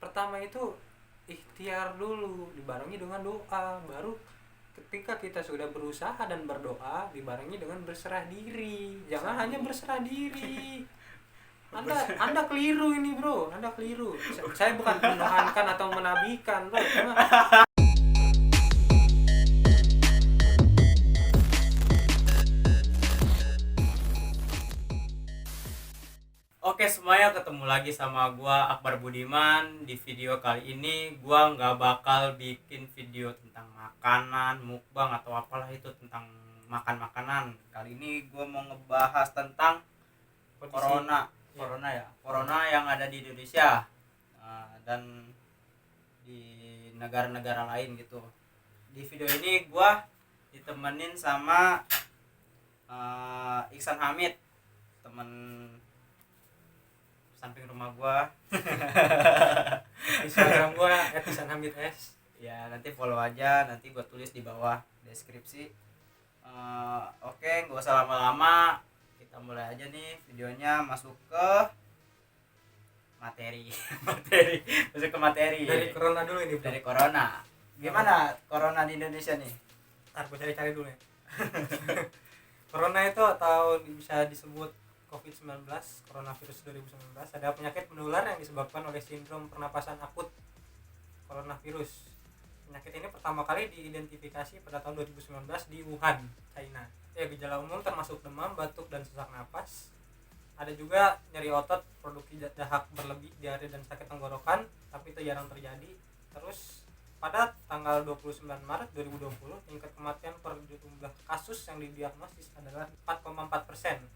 pertama itu ikhtiar dulu dibarengi dengan doa, baru ketika kita sudah berusaha dan berdoa dibarengi dengan berserah diri. Jangan hanya berserah diri. Anda keliru ini, Bro. Anda keliru. Saya bukan menuhankan atau menabikan, Bro. Cuma Oke semuanya, ketemu lagi sama gua Akbar Budiman. Di video kali ini gua nggak bakal bikin video tentang makanan, mukbang atau apalah itu tentang makan makanan. Kali ini gua mau ngebahas tentang corona yang ada di Indonesia dan di negara-negara lain gitu. Di video ini gua ditemenin sama Iksan Hamid, temen samping rumah gua. Instagram gua @isanhamid_s. Ya nanti follow aja, nanti gua tulis di bawah deskripsi. Oke, nggak usah lama-lama, kita mulai aja nih videonya. Masuk ke materi. Masuk ke materi. Dari corona dulu ini, Bro. Dari corona. Gimana corona di Indonesia nih? Ntar gue cari-cari dulu ya. Corona itu atau bisa disebut COVID-19, coronavirus 2019, adalah penyakit menular yang disebabkan oleh sindrom pernapasan akut coronavirus. Penyakit ini pertama kali diidentifikasi pada tahun 2019 di Wuhan, China. Gejala umum termasuk demam, batuk, dan sesak napas. Ada juga nyeri otot, produksi dahak berlebih, diare, dan sakit tenggorokan, tapi itu jarang terjadi. Terus pada tanggal 29 Maret 2020, tingkat kematian per jumlah kasus yang didiagnosis adalah 4,4%.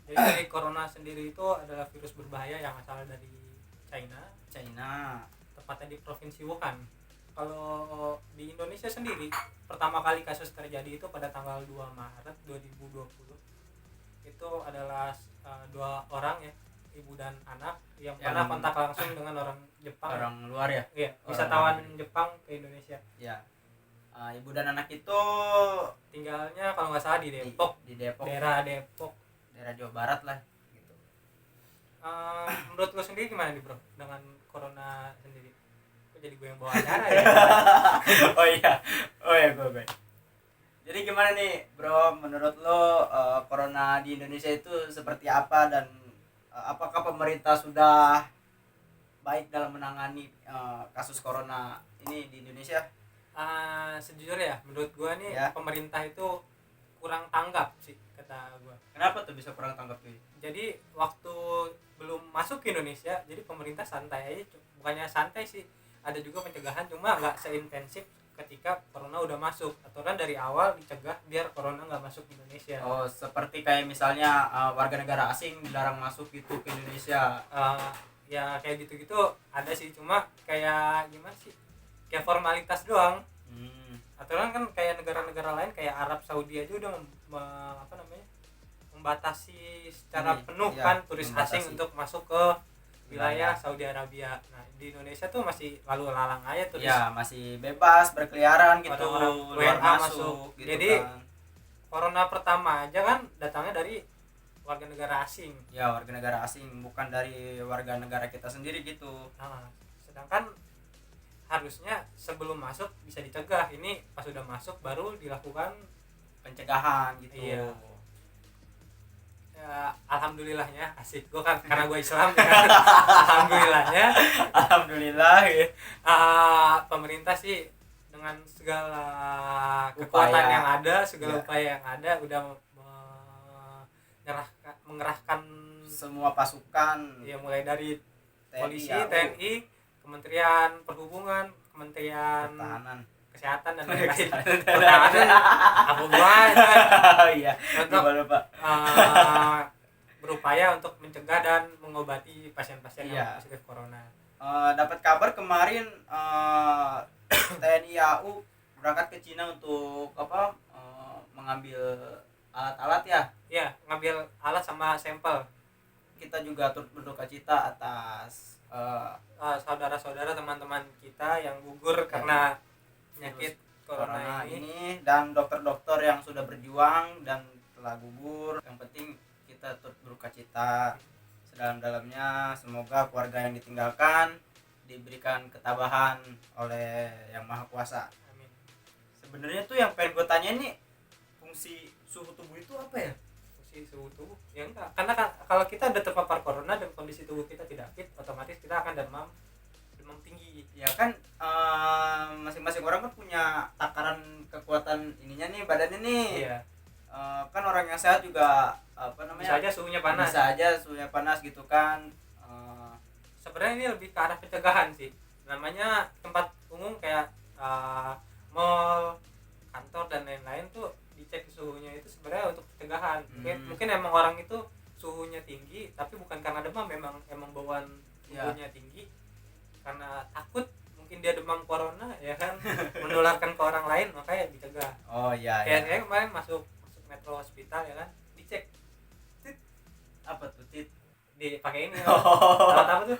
Jadi dari corona sendiri itu adalah virus berbahaya yang asal dari China, tepatnya di provinsi Wuhan. Kalau di Indonesia sendiri, pertama kali kasus terjadi itu pada tanggal 2 Maret 2020. Itu adalah 2 orang ya, ibu dan anak yang pernah kontak langsung dengan orang Jepang. Orang luar ya? Iya, wisatawan Jepang ke Indonesia. Ya. Ibu dan anak itu tinggalnya kalau nggak salah di Depok, di Depok, daerah Depok, daerah Jawa Barat lah gitu. Menurut lo sendiri gimana nih, Bro, dengan corona sendiri? Kok jadi gue yang bawa acara ya? oh iya gue. Jadi gimana nih, Bro, menurut lo corona di Indonesia itu seperti apa, dan apakah pemerintah sudah baik dalam menangani kasus corona ini di Indonesia? Sejujurnya ya, menurut gue nih Ya. pemerintah itu kurang tanggap sih, kata gue. Kenapa tuh bisa kurang tanggap tuh? Jadi waktu belum masuk ke Indonesia, jadi pemerintah santai aja. Bukannya santai sih, ada juga pencegahan, cuma nggak seintensif ketika corona udah masuk. Aturan dari awal dicegah biar corona nggak masuk ke Indonesia. Oh, seperti kayak misalnya warga negara asing dilarang masuk gitu ke Indonesia. Ya kayak gitu-gitu ada sih, cuma kayak gimana sih, kayak formalitas doang. Aturan kan kayak negara-negara lain kayak Arab Saudi aja udah membatasi secara penuh kan turis asing untuk masuk ke wilayah Saudi Arabia. Nah di Indonesia tuh masih lalu lalang aja turis. Ya masih bebas berkeliaran gitu, orang WNA masuk gitu. Jadi kan corona pertama aja kan datangnya dari warga negara asing. Ya warga negara asing, bukan dari warga negara kita sendiri gitu. Sedangkan harusnya sebelum masuk bisa dicegah, ini pas udah masuk baru dilakukan pencegahan gitu. Iya. Ya, alhamdulillahnya asik gue kan karena gue Islam ya. Alhamdulillah ya. Pemerintah sih dengan segala kekuatan yang ada, segala upaya yang ada udah mengerahkan semua pasukan ya, mulai dari polisi, TNI, Kementerian Perhubungan, Kementerian Kesehatan dan lain-lain. Pertahanan apa iya, untuk berupaya untuk mencegah dan mengobati pasien-pasien yang positif corona. Dapat kabar kemarin TNI AU berangkat ke Cina untuk mengambil alat-alat ya. Iya, ngambil alat sama sampel. Kita juga turut berduka cita atas saudara-saudara, teman-teman kita yang gugur karena penyakit corona ini, dan dokter-dokter yang sudah berjuang dan telah gugur. Yang penting kita turut berduka cita sedalam-dalamnya. Semoga keluarga yang ditinggalkan diberikan ketabahan oleh Yang Maha Kuasa. Amin. Sebenarnya tuh yang pengen gue tanya nih, fungsi suhu tubuh itu apa ya? Fungsi suhu tubuh ya enggak, karena kan kalau kita udah terpapar corona dan kondisi tubuh kita tidak fit, otomatis kita akan demam tinggi. Ya kan masing-masing orang kan punya takaran kekuatan ininya nih, badannya nih. Iya. Kan orang yang sehat juga Bisa aja suhunya panas. Bisa aja suhunya panas gitu kan. Sebenarnya ini lebih ke arah pencegahan sih. Namanya tempat umum kayak mall, kantor dan lain-lain tuh dicek suhunya itu sebenarnya untuk pencegahan. Mungkin emang orang itu suhunya tinggi tapi bukan karena demam, emang bawaan tubuhnya tinggi karena takut mungkin dia demam corona ya kan, menularkan ke orang lain, makanya dicegah. Oh iya. Kayak kemarin masuk metro hospital ya kan, dicek apa tuh tit dipakai ini alat apa tuh,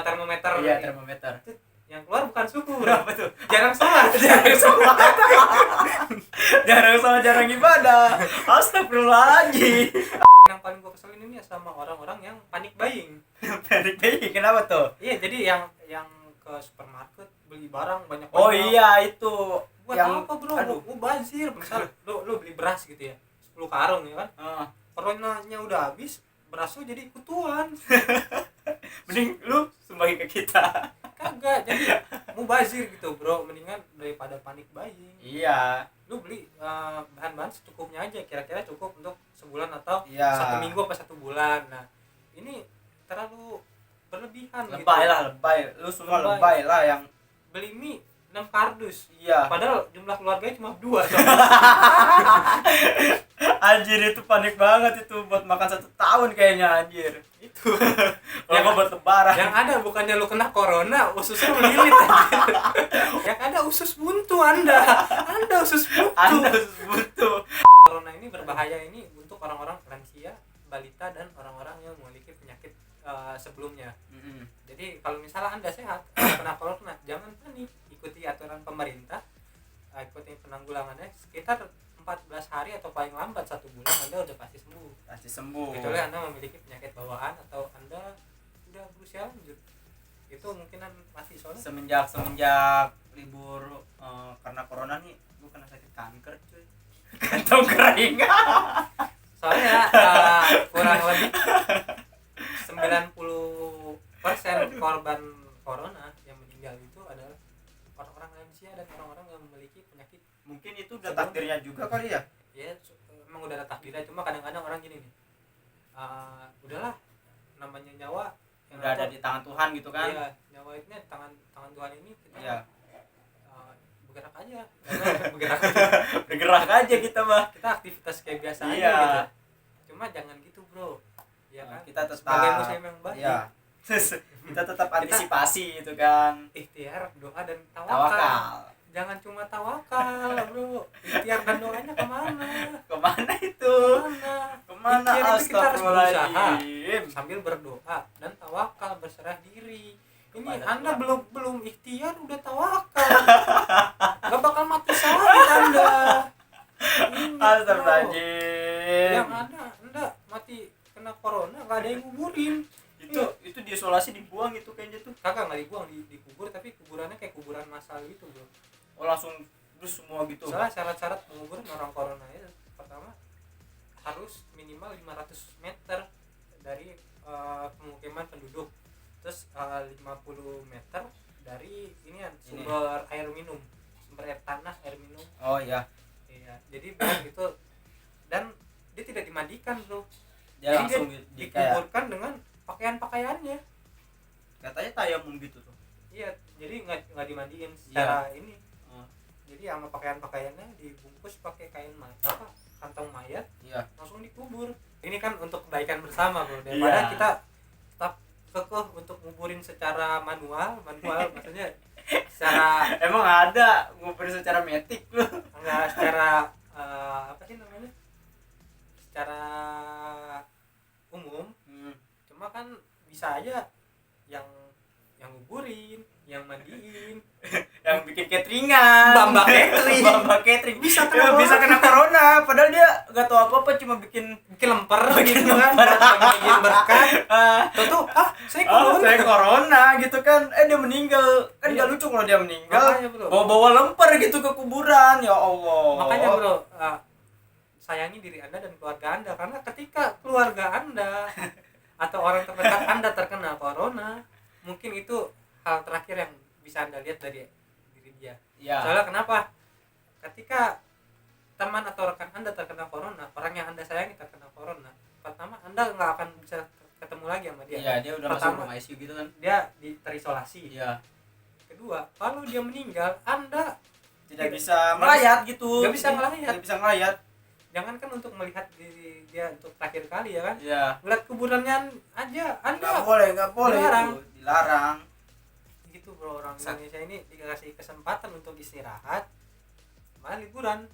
termometer. Iya, termometer. Yang keluar bukan suhu, berapa tuh? jarang sholat. jarang ibadah. Astagfirullahaladzim. Yang paling gue keselin ini sama orang-orang yang panik buying. Panic buying kenapa tuh? Iya, jadi yang ke supermarket beli barang banyak. Oh iya itu. Buat apa bro? Gue bazir. Misal lu beli beras gitu ya, 10 karung ya kan. Coronanya udah habis, beras lu jadi kutuan. Mending lu sumbangin ke kita. Kagak, jadi mubazir gitu bro, mendingan daripada panik buying. Iya. Lu beli bahan-bahan secukupnya aja, kira-kira cukup untuk sebulan atau iya. 1 minggu apa 1 bulan. Nah ini terlalu berlebihan. Lebay gitu. Lebay. Lu semua lebay lah yang beli mie 6 kardus. Iya. Padahal jumlah keluarganya cuma 2. Anjir itu panik banget itu buat makan 1 tahun kayaknya anjir. Itu. Yang buat lebaran. Yang ada bukannya lu kena corona, ususnya melilit anjir. Yang ada usus buntu Anda. Anda usus buntu. Corona ini berbahaya ini untuk orang-orang lansia, balita dan orang-orang yang memiliki penyakit sebelumnya. Jadi kalau misalnya Anda sehat, kena corona, jangan panik, ikuti aturan pemerintah, ikuti penanggulangannya sekitar 14 hari atau paling lambat 1 bulan Anda udah pasti sembuh. Kecuali Anda memiliki penyakit bawaan atau Anda udah berusia lanjut, itu mungkinan mati soalnya. Semenjak libur karena corona nih gue kena sakit kanker cuy. Kantong kering. Soalnya kurang lebih 90% korban corona yang meninggal itu adalah orang-orang lansia dan orang-orang yang memiliki penyakit. Mungkin itu udah takdirnya juga kali ya. Ya emang udah ada takdirnya, cuma kadang-kadang orang gini nih, udahlah, namanya nyawa yang udah ada di tangan Tuhan gitu kan. Iya, nyawa itu di tangan Tuhan ini kita. Iya. Bergerak aja. Bergerak aja kita mah. Kita aktivitas kayak biasa aja gitu. Cuma jangan gitu, Bro. Ya kan? Kita tetap sebagai muslim yang baik. Iya. Kita tetap antisipasi itu kan. Ikhtiar, doa dan tawakal. Jangan cuma tawakal, bro. Ikhtiar dan doanya kemana itu? Kemana? Astagfirullahaladzim. Sambil berdoa dan tawakal, berserah diri. Ini kemana Anda belum ikhtiar udah tawakal. Gak bakal mati sakit Anda. Astagfirullahaladzim. Yang ada Anda mati kena corona gak ada yang nguburin. Itu diisolasi, dibuang itu kayaknya tuh. Kagak, nggak dibuang, dikubur, tapi kuburannya kayak kuburan massal gitu, bro. Oh, langsung terus semua gitu. Soalnya syarat-syarat penguburan orang corona itu pertama harus minimal 500 meter dari pemukiman penduduk. Terus 50 meter dari sumber air minum, sumber air tanah, air minum. Oh iya. Iya, jadi itu, dan dia tidak dimandikan, bro. Dia jadi langsung dia dikuburkan dengan pakaiannya. Katanya tayamum gitu tuh. Iya, jadi nggak dimandiin secara ini. Jadi sama pakaiannya dibungkus pakai kain kantong mayat. Iya. Langsung dikubur. Ini kan untuk kebaikan bersama, bro. Daripada kita tetap kekeh untuk nguburin secara manual maksudnya secara emang ada nguburin secara metik lu? Enggak, secara secara umum. Cuma kan bisa aja yang yang nguburin, yang mandiin, yang bikin cateringan, Bamba catering. Bamba catering Bisa kena bisa kena corona, padahal dia nggak tahu apa-apa, cuma bikin bikin lemper gitu kan, bikin berkat. Tuh, saya corona. saya corona gitu kan, dia meninggal kan, nggak lucu kalau dia meninggal Makanya, bro. bawa lemper gitu ke kuburan, ya Allah. Makanya bro, sayangi diri Anda dan keluarga Anda, karena ketika keluarga Anda atau orang terdekat Anda terkena corona, mungkin itu hal terakhir yang bisa Anda lihat dari diri dia. Ya. Soalnya kenapa? Ketika teman atau rekan Anda terkena corona, orang yang Anda sayangi terkena corona, pertama Anda nggak akan bisa ketemu lagi sama dia. Iya, dia udah masuk Pertama, rumah ICU gitu kan. dia terisolasi. Iya. Kedua, kalau dia meninggal, Anda Tidak bisa melayat gitu. Nggak bisa melayat. Nggak bisa melayat. jangankan untuk melihat diri dia untuk terakhir kali ya kan, Iya. ngeliat kuburannya aja Anda Nggak boleh dilarang. itu. Dilarang. gitu bro. Orang Indonesia ini dikasih kesempatan untuk istirahat malah liburan.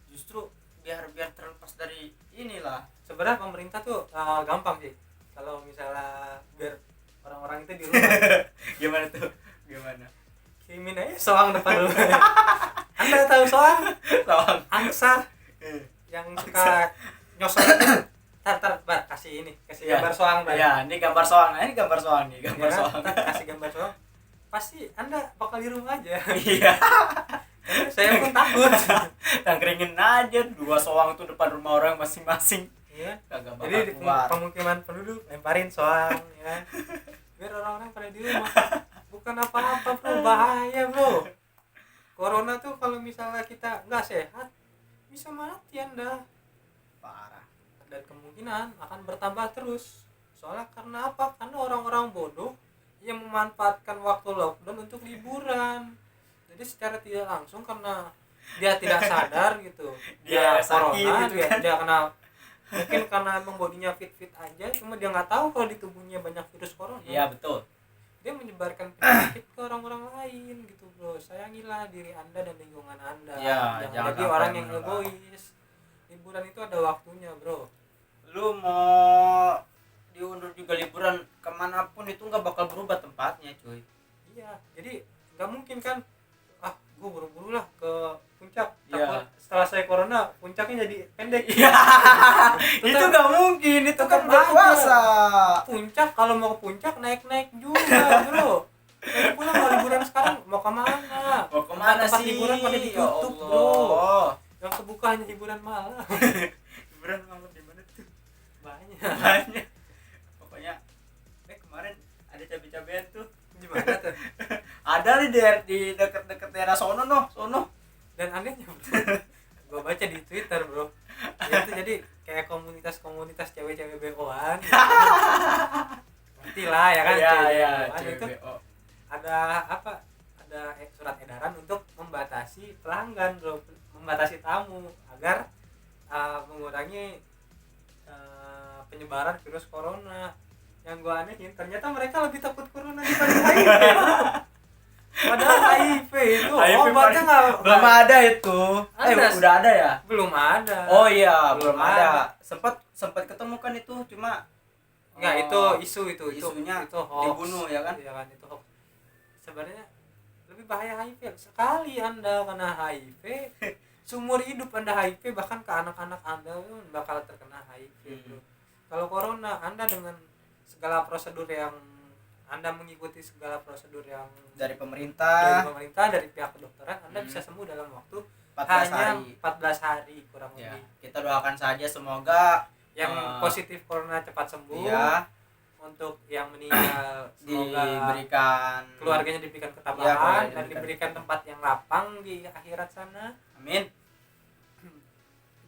Justru biar terlepas dari inilah. Sebenarnya pemerintah tuh gampang sih kalau misalnya biar orang-orang itu di rumah. Gimana tuh? Gimana? Kirimin aja soang depan rumah. Anda tahu soang? Soang. Angsa yang suka nyosor itu. Tar kasih Ya. gambar soang Bar. Ya, ini gambar soang. Nah, ini gambar soang nih, gambar Ya kan? soang. Ntar kasih gambar soang. Pasti Anda bakal di rumah aja. Iya. Karena saya pun takut. Tangkringin aja 2 soang tuh depan rumah orang masing-masing. Iya. Kagak bakal Jadi di keluar. pemukiman penduduk lemparin soang ya. Biar orang-orang pada di rumah. Bukan apa-apa bro, bahaya bro. Corona tuh kalau misalnya kita nggak sehat bisa mati Anda. Parah. Dan kemungkinan akan bertambah terus. Soalnya karena apa? Karena orang-orang bodoh yang memanfaatkan waktu lockdown untuk liburan. Jadi secara tidak langsung karena dia tidak sadar gitu, Dia corona sakit gitu dia, kan. dia kena, mungkin karena emang bodinya fit aja, cuma dia nggak tahu kalau di tubuhnya banyak virus corona. Iya, betul. Dia menyebarkan penyakit ke orang-orang lain gitu bro. Sayangilah diri Anda dan lingkungan Anda. Ya, Jangan jadi sampai orang yang menyebar. egois. Liburan itu ada waktunya bro. Lu mau diundur juga liburan kemanapun itu nggak bakal berubah tempatnya, cuy. Iya, jadi nggak mungkin kan, gue buru-buru lah ke puncak. Iya. Takut setelah saya corona puncaknya jadi pendek. Iya. Itu nggak mungkin, itu kan tetap berpuasa. Puncak kalau mau ke puncak naik juga bro. Lagi pula mau liburan sekarang mau kemana? Mau kemana Tempat sih? hiburan pada ditutup Ya bro. Allah. Yang kebuka hanya hiburan malam. Liburan malam di mana tuh? Banyak. Banyak. Pokoknya kemarin ada cabe-cabean tuh. Gimana tuh? Ada di dekat-dekat daerah sono. Dan anehnya bro, gue baca di Twitter bro, itu jadi kayak komunitas cewek-cewek BO-an. Ngerti lah ya kan, Iya, cewek-cewek BO-an itu CBO. ada apa? Ada surat edaran untuk membatasi pelanggan bro, membatasi tamu agar mengurangi penyebaran virus corona. Yang gue anehin ternyata mereka lebih takut corona dibanding HIV. Padahal HIV itu obatnya belum ada itu. Ada. Udah ada ya? belum ada. Oh iya, Belum belum ada. Sempat ketemu kan itu, cuma Enggak, itu isu isunya itu hoax. dibunuh ya kan? Iya kan, itu hoax. Sebenarnya lebih bahaya HIV. Sekali Anda kena HIV, seumur hidup Anda HIV, bahkan ke anak-anak Anda pun bakal terkena HIV, bro. Kalau corona, Anda dengan segala prosedur yang Anda mengikuti segala prosedur yang Dari pemerintah. dari pihak kedokteran, Anda bisa sembuh dalam waktu 14 hanya hari. 14 hari kurang Ya, lebih. kita doakan saja semoga Yang positif corona cepat sembuh. ya, Untuk yang meninggal semoga diberikan keluarganya diberikan Iya, ketabahan keluarganya dan diberikan tempat yang lapang di akhirat sana. Amin.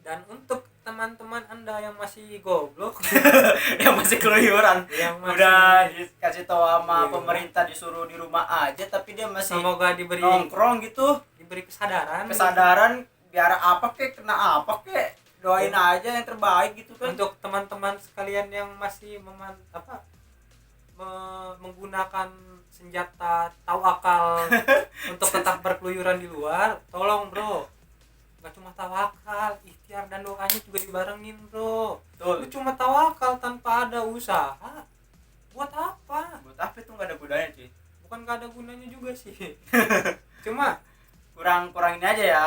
Dan untuk teman-teman Anda yang masih goblok, Yang masih keluyuran, yang masih udah dikasih tahu sama Iya. pemerintah disuruh di rumah aja, tapi dia masih semoga diberi nongkrong gitu. kesadaran Biar apa kek, kena apa kek, doain aja yang terbaik gitu kan. untuk teman-teman sekalian yang masih menggunakan senjata tawakal untuk tetap berkeluyuran di luar. Tolong bro, gak cuma tawakal, ikhtiar dan doanya juga dibarengin bro. Betul. Lu cuma tawakal tanpa ada usaha, buat apa? Buat apa itu gak ada gunanya cuy. Bukan gak ada gunanya juga sih. Cuma kurang ini aja ya.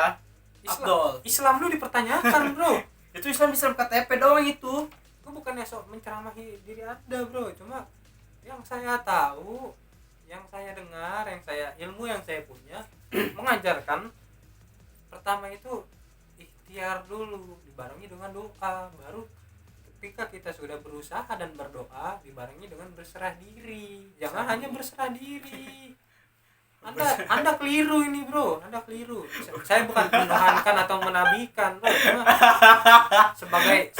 Islam lu dipertanyakan bro. Itu Islam KTP doang itu. Gue bukannya sok menceramahi diri Anda bro, cuma yang saya tahu, yang saya dengar, ilmu yang saya punya mengajarkan pertama itu ikhtiar dulu dibarengi dengan doa, baru ketika kita sudah berusaha dan berdoa dibarengi dengan berserah diri. Jangan hanya berserah diri. Anda keliru ini bro, Anda keliru. Saya bukan menuhankan atau menabikan bro, cuma sebagai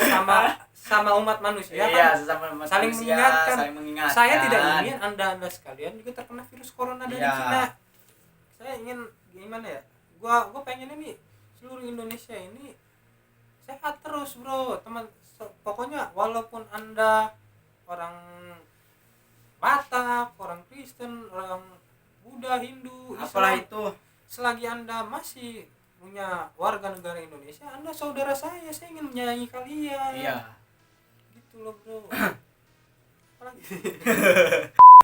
sama umat manusia iya, kan saling mengingatkan. Saya tidak ingin anda sekalian juga terkena virus corona dari Cina. Saya ingin gimana ya, gua pengen ini seluruh Indonesia ini sehat terus bro teman. Pokoknya walaupun anda orang Batak, orang Kristen, orang Buddha, Hindu, apalah Islam, itu, selagi anda masih punya warga negara Indonesia, anda saudara saya ingin menyayangi kalian. iya Gitu loh bro. Apalagi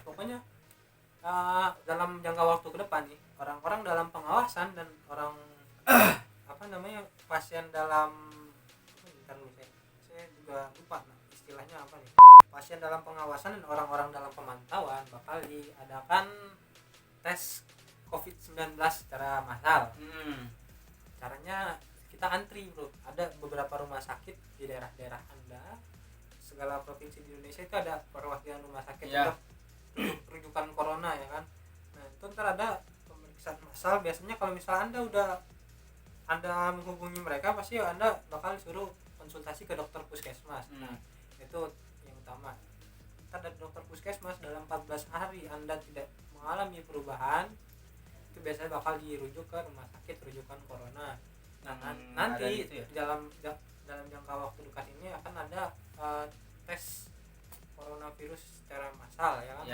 pokoknya dalam jangka waktu ke depan nih, orang-orang dalam pengawasan dan orang pasien dalam saya juga lupa istilahnya apa nih, pasien dalam pengawasan dan orang-orang dalam pemantauan bakal diadakan tes COVID-19 secara massal. Caranya kita antri bro, ada beberapa rumah sakit di daerah-daerah anda, segala provinsi di Indonesia itu ada perwakilan rumah sakit untuk rujukan corona ya kan. Nah itu ntar ada pemeriksaan massal. Biasanya kalau misalnya anda menghubungi mereka, pasti anda bakal disuruh konsultasi ke dokter puskesmas. Nah itu yang utama. Ntar dari dokter puskesmas dalam 14 hari anda tidak mengalami perubahan, itu biasanya bakal dirujuk ke rumah sakit rujukan corona. Nah nanti gitu ya? dalam jangka waktu dekat ini akan ada tes coronavirus secara massal ya kan.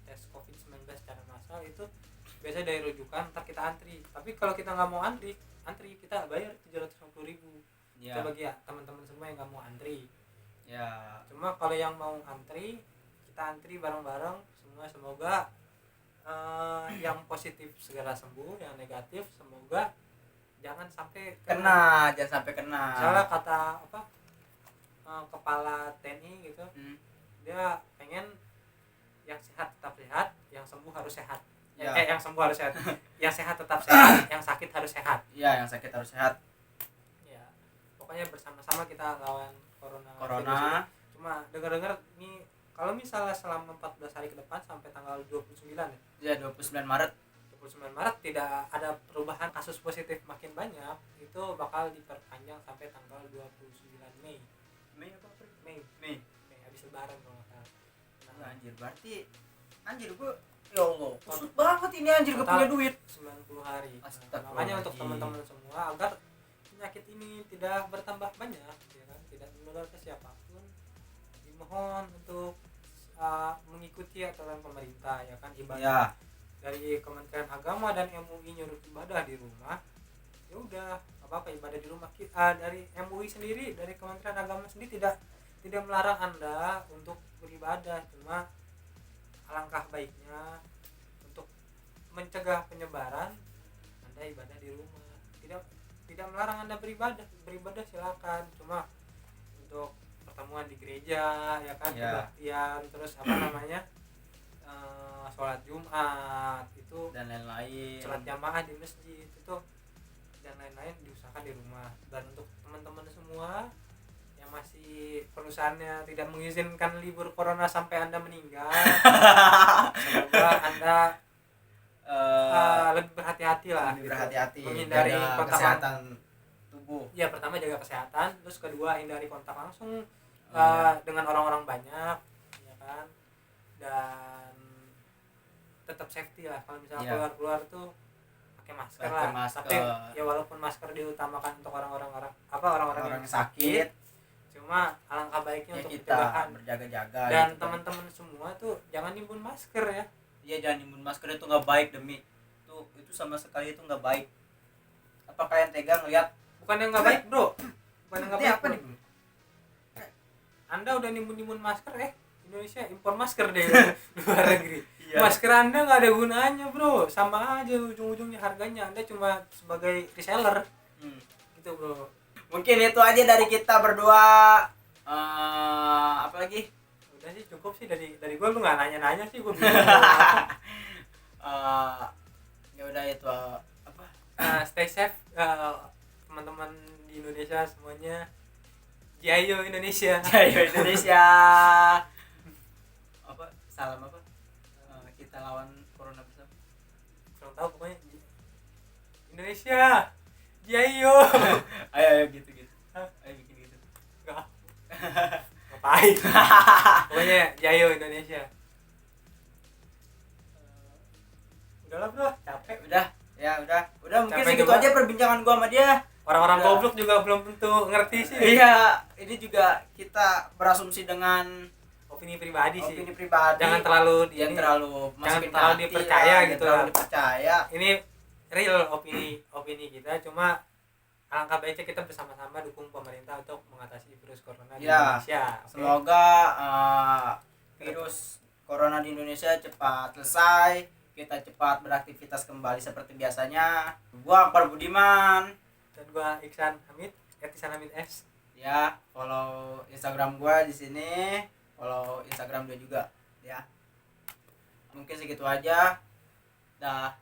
Tes COVID-19 secara massal itu biasanya dari rujukan, ntar kita antri. Tapi kalau kita nggak mau antri kita bayar 750.000. Itu bagi ya teman-teman semua yang nggak mau antri. Cuma kalau yang mau antri, kita antri bareng-bareng semua. Semoga yang positif segera sembuh, yang negatif semoga jangan sampai kena. Misalnya kata kepala TNI gitu, dia pengen yang sehat tetap sehat, yang sembuh harus sehat. Yang sembuh harus sehat, yang sehat tetap sehat, yang sakit harus sehat. Yang sakit harus sehat. Ya, pokoknya bersama-sama kita lawan corona. Cuma dengar-dengar nih, kalau misalnya selama 14 hari ke depan sampai tanggal 29 ya 29 Maret tidak ada perubahan kasus positif makin banyak, itu bakal diperpanjang sampai tanggal 29 Mei. Mei habis lebaran kalau nggak salah. Anjir, berarti gua ya Allah, kusut banget ini anjir, gak punya duit 90 hari. Makanya untuk teman-teman semua, agar penyakit ini tidak bertambah banyak ya kan, tidak menular ke siapapun, dimohon untuk mengikuti aturan pemerintah ya kan. Ibadah dari Kementerian Agama dan MUI nyuruh ibadah di rumah, ya udah apa ibadah di rumah. Dari MUI sendiri, dari Kementerian Agama sendiri tidak melarang anda untuk beribadah, cuma alangkah baiknya untuk mencegah penyebaran anda ibadah di rumah. Tidak melarang anda beribadah silakan, cuma untuk pertemuan di gereja ya kan, kebaktian, terus sholat Jumat itu dan lain-lain, sholat jamaah di masjid itu dan lain-lain diusahakan di rumah. Dan untuk teman-teman semua yang masih perusahaannya tidak mengizinkan libur corona sampai anda meninggal, semoga anda lebih berhati-hati lah, menghindari kontak kesehatan tubuh. Ya pertama jaga kesehatan, terus kedua hindari kontak langsung dengan orang-orang banyak ya kan, dan tetap safety lah. Kalau misalnya keluar tuh pakai masker lah. Tapi ya walaupun masker diutamakan untuk orang-orang yang sakit, cuma alangkah baiknya untuk kita berjaga-jaga. Dan gitu, teman-teman semua tuh jangan nimbun masker ya. Iya, jangan nimbun masker, itu nggak baik demi itu sama sekali itu nggak baik. Apa kalian tega ngeliat? Bukan yang nggak baik bro, bukan yang nggak baik apa bro. Nih? Anda udah nimbun masker Indonesia impor masker deh luar negeri. Iya. Masker Anda nggak ada gunanya, bro. Sama aja ujung-ujungnya harganya. Anda cuma sebagai reseller. Gitu, bro. Mungkin itu aja dari kita berdua. Apa lagi? Udah sih cukup sih dari gue. Lu nggak nanya-nanya sih gue. Ya udah itu apa? Stay safe, teman-teman di Indonesia semuanya. Jayo Indonesia. Jayo Indonesia. Apa? Salam apa? Kita lawan corona bersama. Kurang tahu pokoknya. Indonesia. Jayo. Ayo gitu. Ayo bikin gitu. Enggak. Ngapain? Pokoknya Jayo Indonesia. Udahlah, bro, capek. Udah mungkin Capek segitu juga. aja perbincangan gua sama dia. Orang-orang Udah. goblok juga belum tentu ngerti sih. Iya, ini juga kita berasumsi dengan Opini pribadi sih. opini pribadi. Jangan terlalu jangan terlalu masukin ke terlalu hati dipercaya lah, gitu jangan terlalu lah. dipercaya. Ini real opini kita, cuma alangkah baiknya kita bersama-sama dukung pemerintah untuk mengatasi virus corona di Ya, Indonesia. Oke? Semoga virus corona di Indonesia cepat selesai, kita cepat beraktivitas kembali seperti biasanya. Gua Akbar Budiman. Dan gua Iksan Hamid, Iksan Hamid S. Ya, follow Instagram gua di sini, follow Instagram dia juga ya. Mungkin segitu aja. Dah.